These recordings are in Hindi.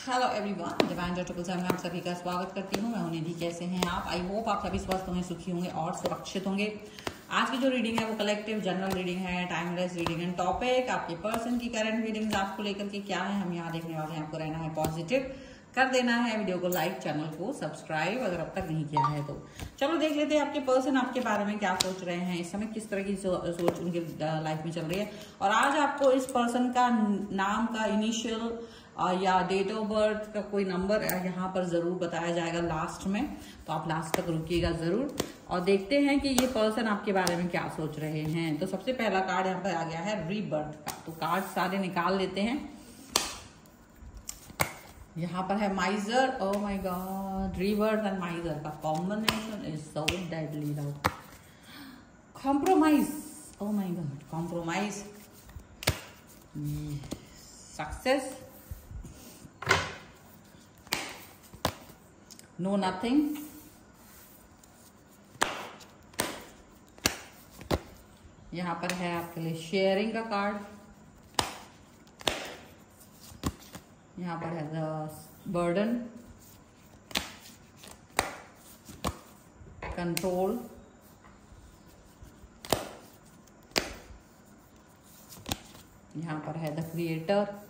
हेलो एवरीवन, डिवाइन जॉटिकल्स में आप सभी का स्वागत करती हूँ। मैं हूं निधि। कैसे हैं आप? आई होप आप सभी स्वस्थ होंगे, सुखी होंगे और सुरक्षित होंगे। आज की जो रीडिंग है वो कलेक्टिव जनरल रीडिंग है, टाइमलेस रीडिंग है। टॉपिक आपके पर्सन की करंट रीडिंग्स आपको लेकर के क्या है हम यहाँ देखने वाले हैं। आपको रहना है पॉजिटिव, कर देना है वीडियो को लाइक, चैनल को सब्सक्राइब अगर अब तक नहीं किया है तो। चलो देख लेते हैं आपके पर्सन आपके बारे में क्या सोच रहे हैं, इस समय किस तरह की सोच उनके लाइफ में चल रही है। और आज आपको इस पर्सन का नाम का इनिशियल या डेट ऑफ बर्थ का कोई नंबर यहाँ पर जरूर बताया जाएगा लास्ट में, तो आप लास्ट तक रुकिएगा जरूर और देखते हैं कि ये पर्सन आपके बारे में क्या सोच रहे हैं। तो सबसे पहला कार्ड यहाँ पर आ गया है रीबर्थ का, तो कार्ड सारे निकाल लेते हैं। यहाँ पर है miser. Oh my god, rebirth and miser का combination is so deadly love. Compromise, oh my god, compromise, success, no nothing, यहां पर है आपके लिए शेयरिंग का कार्ड। यहां पर है द बर्डन, कंट्रोल, यहां पर है the creator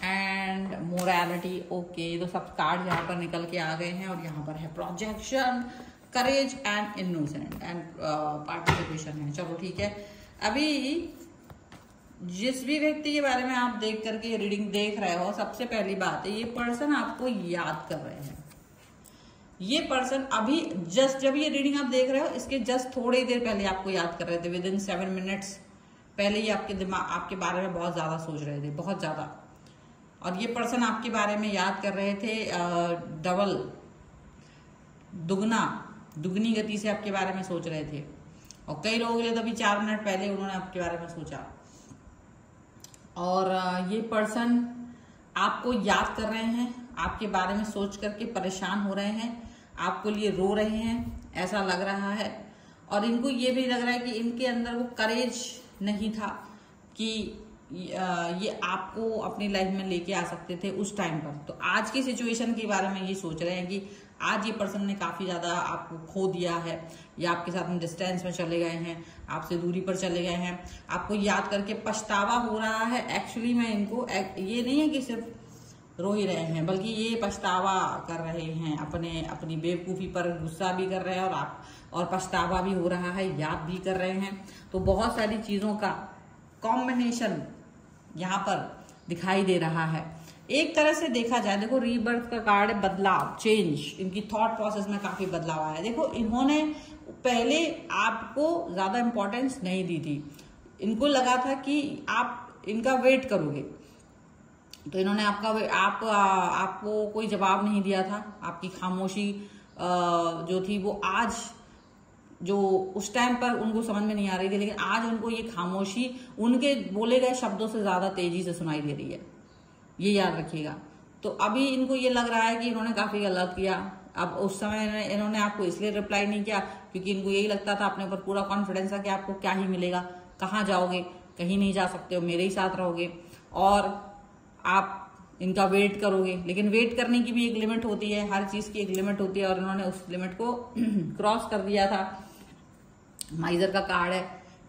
and morality. Okay, तो सब कार्ड यहाँ पर निकल के आ गए हैं और यहाँ पर है projection, courage and innocent and participation है। चलो ठीक है, अभी जिस भी व्यक्ति के बारे में आप देख करके रीडिंग देख रहे हो, सबसे पहली बात है ये पर्सन आपको याद कर रहे हैं। ये पर्सन अभी जस्ट जब ये रीडिंग आप देख रहे हो इसके जस्ट थोड़ी देर पहले आपको याद कर रहे थे। विद इन 7 मिनट्स पहले ही आपके दिमाग आपके बारे में बहुत ज्यादा सोच रहे थे, बहुत ज्यादा। और ये पर्सन आपके बारे में याद कर रहे थे डबल, दुगनी गति से आपके बारे में सोच रहे थे। और कई लोगों के लिए तो अभी 4 मिनट पहले उन्होंने आपके बारे में सोचा। और ये पर्सन आपको याद कर रहे हैं, आपके बारे में सोच करके परेशान हो रहे हैं, आपको लिए रो रहे हैं, ऐसा लग रहा है। और इनको ये भी लग रहा है कि इनके अंदर वो करेज नहीं था कि ये आपको अपनी लाइफ में लेके आ सकते थे उस टाइम पर। तो आज की सिचुएशन के बारे में ये सोच रहे हैं कि आज ये पर्सन ने काफी ज्यादा आपको खो दिया है या आपके साथ में डिस्टेंस में चले गए हैं, आपसे दूरी पर चले गए हैं, आपको याद करके पछतावा हो रहा है। एक्चुअली में इनको ये नहीं है कि सिर्फ रो ही रहे हैं, बल्कि ये पछतावा कर रहे हैं, अपनी बेवकूफी पर गुस्सा भी कर रहे हैं और पछतावा भी हो रहा है, याद भी कर रहे हैं। तो बहुत सारी चीजों का कॉम्बिनेशन यहाँ पर दिखाई दे रहा है। एक तरह से देखा जाए, देखो रीबर्थ का कार्ड है बदलाव, चेंज। इनकी थॉट प्रोसेस में काफी बदलाव आया है। देखो इन्होंने पहले आपको ज्यादा इंपॉर्टेंस नहीं दी थी, इनको लगा था कि आप इनका वेट करोगे, तो इन्होंने आपको कोई जवाब नहीं दिया था। आपकी खामोशी जो थी वो आज जो उस टाइम पर उनको समझ में नहीं आ रही थी, लेकिन आज उनको ये खामोशी उनके बोले गए शब्दों से ज्यादा तेजी से सुनाई दे रही है, ये याद रखिएगा। तो अभी इनको ये लग रहा है कि इन्होंने काफी गलत किया। अब उस समय इन्होंने आपको इसलिए रिप्लाई नहीं किया क्योंकि इनको यही लगता था, अपने ऊपर पूरा कॉन्फिडेंस था कि आपको क्या ही मिलेगा, कहाँ जाओगे, कहीं नहीं जा सकते हो, मेरे ही साथ रहोगे और आप इनका वेट करोगे। लेकिन वेट करने की भी एक लिमिट होती है, हर चीज की एक लिमिट होती है और इन्होंने उस लिमिट को क्रॉस कर दिया था। माइजर का कार्ड है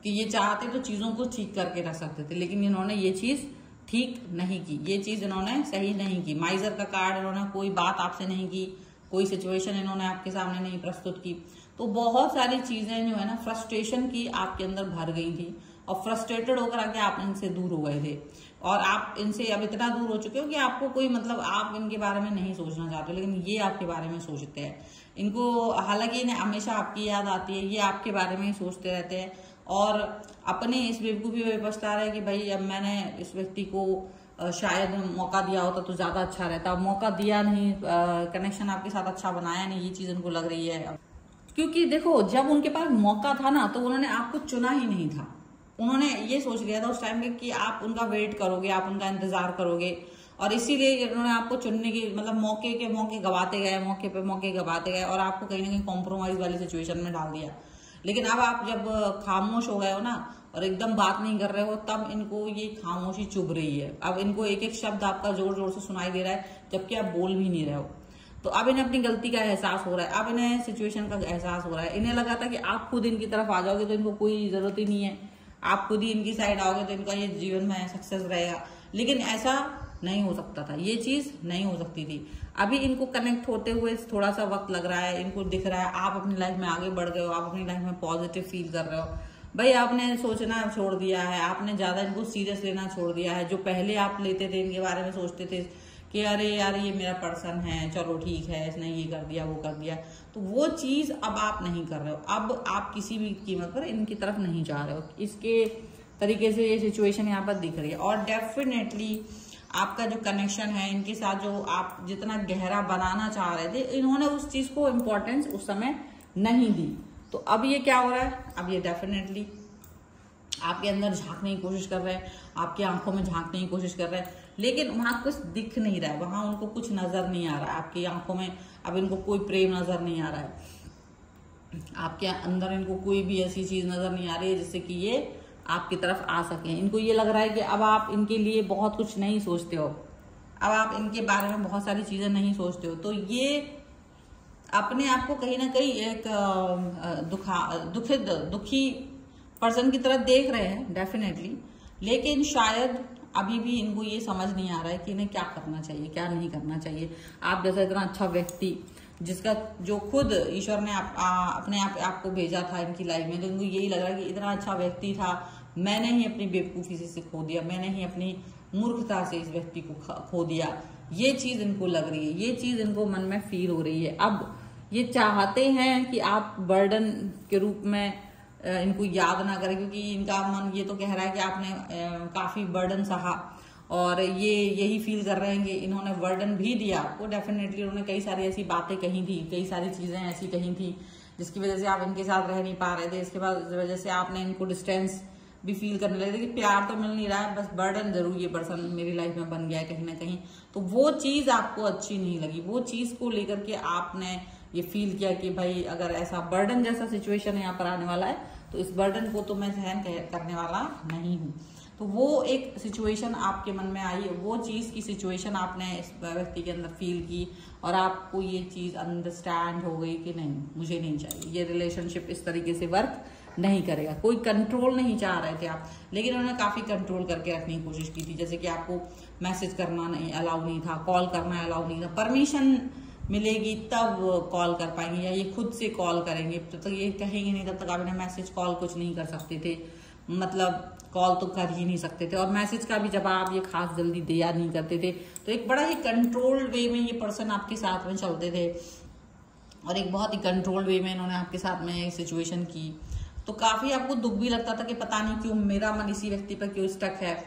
कि ये चाहते तो चीजों को ठीक करके रख सकते थे, लेकिन इन्होंने ये चीज ठीक नहीं की, ये चीज इन्होंने सही नहीं की। माइजर का कार्ड, इन्होंने कोई बात आपसे नहीं की, कोई सिचुएशन इन्होंने आपके सामने नहीं प्रस्तुत की। तो बहुत सारी चीजें जो है ना फ्रस्ट्रेशन की आपके अंदर भर गई थी और फ्रस्ट्रेटेड होकर आके आप इनसे दूर हो गए थे और आप इनसे अब इतना दूर हो चुके हो कि आपको कोई मतलब आप इनके बारे में नहीं सोचना चाहते हो, लेकिन ये आपके बारे में सोचते हैं। इनको हालांकि इन्हें हमेशा आपकी याद आती है, ये आपके बारे में ही सोचते रहते हैं और अपने इस बेवकूफी में पछता रहे कि भाई अब मैंने इस व्यक्ति को शायद मौका दिया होता तो ज्यादा अच्छा रहता। मौका दिया नहीं, कनेक्शन आपके साथ अच्छा बनाया नहीं, ये चीज उनको लग रही है। क्योंकि देखो जब उनके पास मौका था ना तो उन्होंने आपको चुना ही नहीं था। उन्होंने ये सोच लिया था उस टाइम पे कि आप उनका वेट करोगे, आप उनका इंतजार करोगे और इसीलिए उन्होंने आपको चुनने की मतलब मौके गवाते गए, मौके पे मौके गवाते गए और आपको कहीं ना कहीं कॉम्प्रोमाइज वाली सिचुएशन में डाल दिया। लेकिन अब आप जब खामोश हो गए हो ना और एकदम बात नहीं कर रहे हो, तब इनको ये खामोशी चुभ रही है। अब इनको एक एक शब्द आपका जोर जोर से सुनाई दे रहा है, जबकि आप बोल भी नहीं रहे हो। तो अब इन्हें अपनी गलती का एहसास हो रहा है, अब इन्हें सिचुएशन का एहसास हो रहा है। इन्हें लगा था कि आप खुद इनकी तरफ आ जाओगे तो इनको कोई जरूरत ही नहीं है, आप खुद ही इनकी साइड आओगे तो इनका ये जीवन में सक्सेस रहेगा। लेकिन ऐसा नहीं हो सकता था, ये चीज नहीं हो सकती थी। अभी इनको कनेक्ट होते हुए थोड़ा सा वक्त लग रहा है, इनको दिख रहा है आप अपनी लाइफ में आगे बढ़ गए हो, आप अपनी लाइफ में पॉजिटिव फील कर रहे हो। भाई आपने सोचना छोड़ दिया है, आपने ज्यादा इनको सीरियस लेना छोड़ दिया है। जो पहले आप लेते थे, इनके बारे में सोचते थे कि अरे यार ये मेरा पर्सन है, चलो ठीक है, इसने ये कर दिया वो कर दिया, तो वो चीज अब आप नहीं कर रहे हो। अब आप किसी भी कीमत पर इनकी तरफ नहीं जा रहे हो। इसके तरीके से ये सिचुएशन यहाँ पर दिख रही है। और डेफिनेटली आपका जो कनेक्शन है इनके साथ, जो आप जितना गहरा बनाना चाह रहे थे, इन्होंने उस चीज को इम्पोर्टेंस उस समय नहीं दी। तो अब ये क्या हो रहा है, अब ये डेफिनेटली आपके अंदर झांकने की कोशिश कर रहे हैं, आपकी आंखों में झांकने की कोशिश कर रहे हैं, लेकिन वहां कुछ दिख नहीं रहा है, वहां उनको कुछ नजर नहीं आ रहा है। आपकी आंखों में अब इनको कोई प्रेम नजर नहीं आ रहा है, आपके अंदर इनको कोई भी ऐसी चीज नजर नहीं आ रही है जिससे कि ये आपकी तरफ आ सके। इनको ये लग रहा है कि अब आप इनके लिए बहुत कुछ नहीं सोचते हो, अब आप इनके बारे में बहुत सारी चीजें नहीं सोचते हो। तो ये अपने आप को कहीं ना कहीं एक दुखी पर्सन की तरफ देख रहे हैं डेफिनेटली, लेकिन शायद अभी भी इनको ये समझ नहीं आ रहा है कि इन्हें क्या करना चाहिए, क्या नहीं करना चाहिए। आप जैसा इतना अच्छा व्यक्ति, जिसका जो खुद ईश्वर ने अपने आप आपको भेजा था इनकी लाइफ में, तो इनको यही लग रहा है कि इतना अच्छा व्यक्ति था, मैंने ही अपनी बेवकूफी से खो दिया, मैंने ही अपनी मूर्खता से इस व्यक्ति को खो दिया। ये चीज इनको लग रही है, ये चीज इनको मन में फील हो रही है। अब ये चाहते हैं कि आप बर्डन के रूप में इनको याद ना करें, क्योंकि इनका मन ये तो कह रहा है कि आपने काफी बर्डन सहा, और ये यही फील कर रहे हैं कि इन्होंने बर्डन भी दिया आपको। डेफिनेटली उन्होंने कई सारी ऐसी बातें कही थी, कई सारी चीजें ऐसी कही थी जिसकी वजह से आप इनके साथ रह नहीं पा रहे थे। इसके बाद वजह से आपने इनको डिस्टेंस भी फील करने लगे थे कि प्यार तो मिल नहीं रहा है, बस बर्डन जरूर ये पर्सन मेरी लाइफ में बन गया है कहीं ना कहीं। तो वो चीज आपको अच्छी नहीं लगी, वो चीज को लेकर के आपने ये फील किया कि भाई अगर ऐसा बर्डन जैसा सिचुएशन यहाँ पर आने वाला है तो इस बर्डन को तो मैं सहन करने वाला नहीं हूँ। तो वो एक सिचुएशन आपके मन में आई, वो चीज की सिचुएशन आपने इस व्यक्ति के अंदर फील की, और आपको ये चीज अंडरस्टैंड हो गई कि नहीं, मुझे नहीं चाहिए, ये रिलेशनशिप इस तरीके से वर्क नहीं करेगा। कोई कंट्रोल नहीं चाह रहे थे आप, लेकिन उन्होंने काफी कंट्रोल करके रखने की कोशिश की थी। जैसे कि आपको मैसेज करना नहीं अलाउ नहीं था, कॉल करना अलाउ नहीं था, परमिशन मिलेगी तब कॉल कर पाएंगे, या ये खुद से कॉल करेंगे, तब तक ये कहेंगे नहीं, तब तक आप इन्हें मैसेज कॉल कुछ नहीं कर सकते थे, मतलब कॉल तो कर ही नहीं सकते थे, और मैसेज का भी जवाब ये खास जल्दी दिया नहीं करते थे। तो एक बड़ा ही कंट्रोल्ड वे में ये पर्सन आपके साथ में चलते थे, और एक बहुत ही कंट्रोल्ड वे में इन्होंने आपके साथ में सिचुएशन की। तो काफी आपको दुख भी लगता था कि पता नहीं क्यों मेरा मन इसी व्यक्ति पर क्यों स्टक है,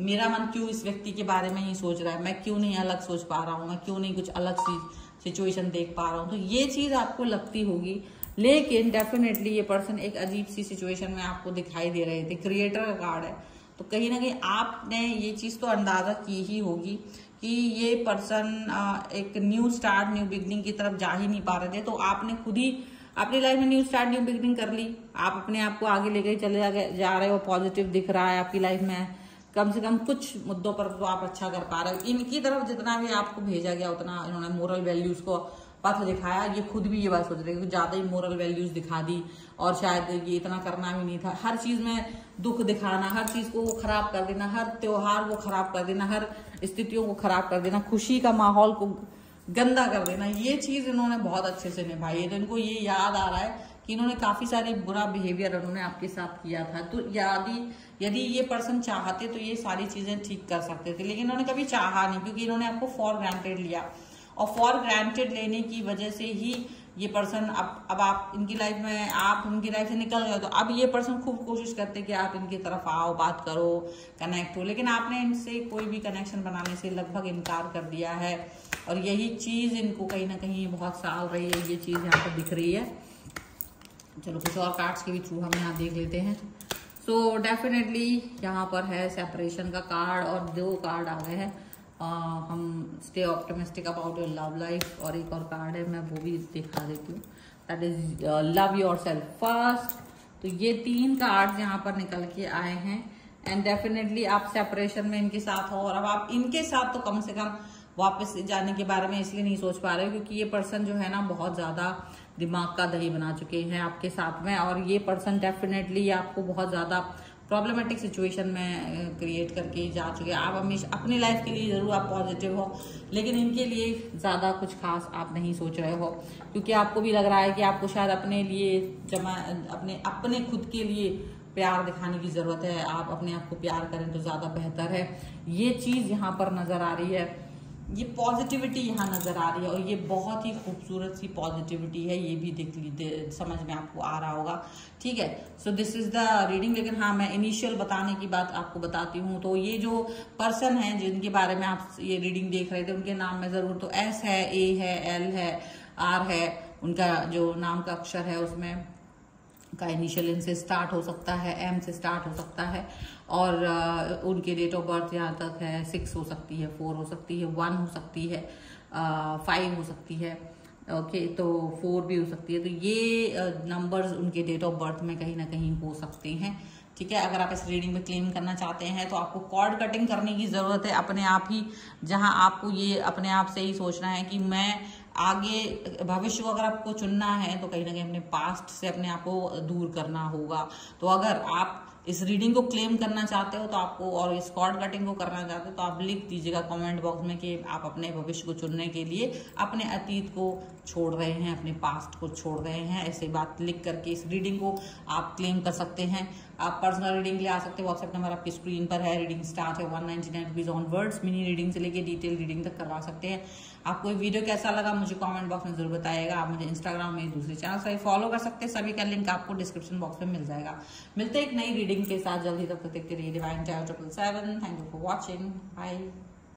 मेरा मन क्यों इस व्यक्ति के बारे में ही सोच रहा है, मैं क्यों नहीं अलग सोच पा रहा हूँ, मैं क्यों नहीं कुछ अलग सी सिचुएशन देख पा रहा हूँ। तो ये चीज आपको लगती होगी, लेकिन डेफिनेटली ये पर्सन एक अजीब सी सिचुएशन में आपको दिखाई दे रहे थे। क्रिएटर का कार्ड है, तो कहीं ना कहीं आपने ये चीज तो अंदाजा की ही होगी कि ये पर्सन एक न्यू स्टार्ट, न्यू बिगनिंग की तरफ जा ही नहीं पा रहे थे। तो आपने खुद ही अपनी लाइफ में न्यू स्टार्ट, न्यू बिगनिंग कर ली, आप अपने आप को आगे लेके चले जा रहे हो, पॉजिटिव दिख रहा है आपकी लाइफ में, कम से कम कुछ मुद्दों पर तो आप अच्छा कर पा रहे हो। इनकी तरफ जितना भी आपको भेजा गया उतना इन्होंने मोरल वैल्यूज को पथ दिखाया। ये खुद भी ये बात सोच रहे हैं कि ज्यादा ही मोरल वैल्यूज दिखा दी, और शायद ये इतना करना भी नहीं था। हर चीज में दुख दिखाना, हर चीज को खराब कर देना, हर त्योहार को खराब कर देना, हर स्थितियों को खराब कर देना, खुशी का माहौल को गंदा कर देना, ये चीज इन्होंने बहुत अच्छे से निभाई है। तो इनको ये याद आ रहा है कि इन्होंने काफी सारे बुरा बिहेवियर उन्होंने आपके साथ किया था। तो यदि ये पर्सन चाहते तो ये सारी चीजें ठीक कर सकते थे, लेकिन इन्होंने कभी चाहा नहीं, क्योंकि इन्होंने आपको फॉर ग्रांटेड लिया, और फॉर ग्रांटेड लेने की वजह से ही ये पर्सन अब आप इनकी लाइफ में, आप इनकी लाइफ से निकल गए, तो अब ये पर्सन खूब कोशिश करते कि आप इनकी तरफ आओ, बात करो, कनेक्ट हो, लेकिन आपने इनसे कोई भी कनेक्शन बनाने से लगभग इनकार कर दिया है। और यही चीज इनको कहीं ना कहीं बहुत साल रही है, ये चीज यहाँ पर दिख रही है। चलो कुछ और कार्ड्स के भी थ्रू हम यहाँ देख लेते हैं। सो डेफिनेटली यहाँ पर है सेपरेशन का कार्ड, और 2 कार्ड आ गए हैं। हम stay optimistic about your love life, और एक और कार्ड है, मैं वो भी दिखा देती हूँ। That is love yourself first. तो ये 3 कार्ड्स यहाँ पर निकल के आए हैं एंड डेफिनेटली आप सेपरेशन में इनके साथ हो, और अब आप इनके साथ तो कम से कम वापस जाने के बारे में इसलिए नहीं सोच पा रहे हो क्योंकि ये पर्सन जो है ना बहुत ज्यादा दिमाग का दही बना चुके हैं आपके साथ में, और ये पर्सन डेफिनेटली आपको बहुत ज्यादा प्रॉब्लमेटिक सिचुएशन में क्रिएट करके जा चुके हैं। आप हमेशा अपनी लाइफ के लिए जरूर आप पॉजिटिव हो, लेकिन इनके लिए ज्यादा कुछ खास आप नहीं सोच रहे हो क्योंकि आपको भी लग रहा है कि आपको शायद अपने लिए अपने खुद के लिए प्यार दिखाने की जरूरत है। आप अपने आप को प्यार करें तो ज्यादा बेहतर है। ये चीज यहाँ पर नजर आ रही है, ये पॉजिटिविटी यहाँ नजर आ रही है, और ये बहुत ही खूबसूरत सी पॉजिटिविटी है। ये भी देख लीजिए, समझ में आपको आ रहा होगा। ठीक है, so this is the reading. लेकिन हाँ, मैं इनिशियल बताने की बात आपको बताती हूँ। तो ये जो पर्सन है जिनके बारे में आप ये रीडिंग देख रहे थे, उनके नाम में जरूर तो एस है, ए है, एल है, आर है, उनका जो नाम का अक्षर है उसमें का इनिशियल इनसे स्टार्ट हो सकता है, एम से स्टार्ट हो सकता है, और उनके डेट ऑफ बर्थ यहाँ तक है 6 हो सकती है, 4 हो सकती है, 1 हो सकती है, 5 हो सकती है, ओके, तो 4 भी हो सकती है। तो ये नंबर्स उनके डेट ऑफ बर्थ में कहीं ना कहीं हो सकते हैं। ठीक है, अगर आप इस रीडिंग में क्लेम करना चाहते हैं तो आपको कॉर्ड कटिंग करने की जरूरत है अपने आप ही, जहां आपको ये अपने आप से ही सोचना है कि मैं आगे भविष्य को अगर आपको चुनना है तो कहीं ना कहीं अपने पास्ट से अपने आप को दूर करना होगा। तो अगर आप इस रीडिंग को क्लेम करना चाहते हो तो आपको, और इस कॉर्ड कटिंग को करना चाहते हो तो आप लिख दीजिएगा कमेंट बॉक्स में कि आप अपने भविष्य को चुनने के लिए अपने अतीत को छोड़ रहे हैं, अपने पास्ट को छोड़ रहे हैं। ऐसे बात लिख करके इस रीडिंग को आप क्लेम कर सकते हैं। आप पर्सनल रीडिंग के लिए आ सकते हैं, व्हाट्सएप नंबर आपकी स्क्रीन पर है। रीडिंग स्टार्ट है 199 रुपीज ऑनवर्ड्स। मिनी रीडिंग से लेके डिटेल रीडिंग तक करवा सकते हैं। आपको ये वीडियो कैसा लगा मुझे कमेंट बॉक्स में जरूर बताइएगा। आप मुझे इंस्टाग्राम में दूसरे चैनल से फॉलो कर सकते हैं, सभी का लिंक आपको डिस्क्रिप्शन बॉक्स में मिल जाएगा। मिलते हैं एक नई रीडिंग के साथ जल्दी, तब तक देखते रहिए Divine Tyre 777। Thank you for watching, bye.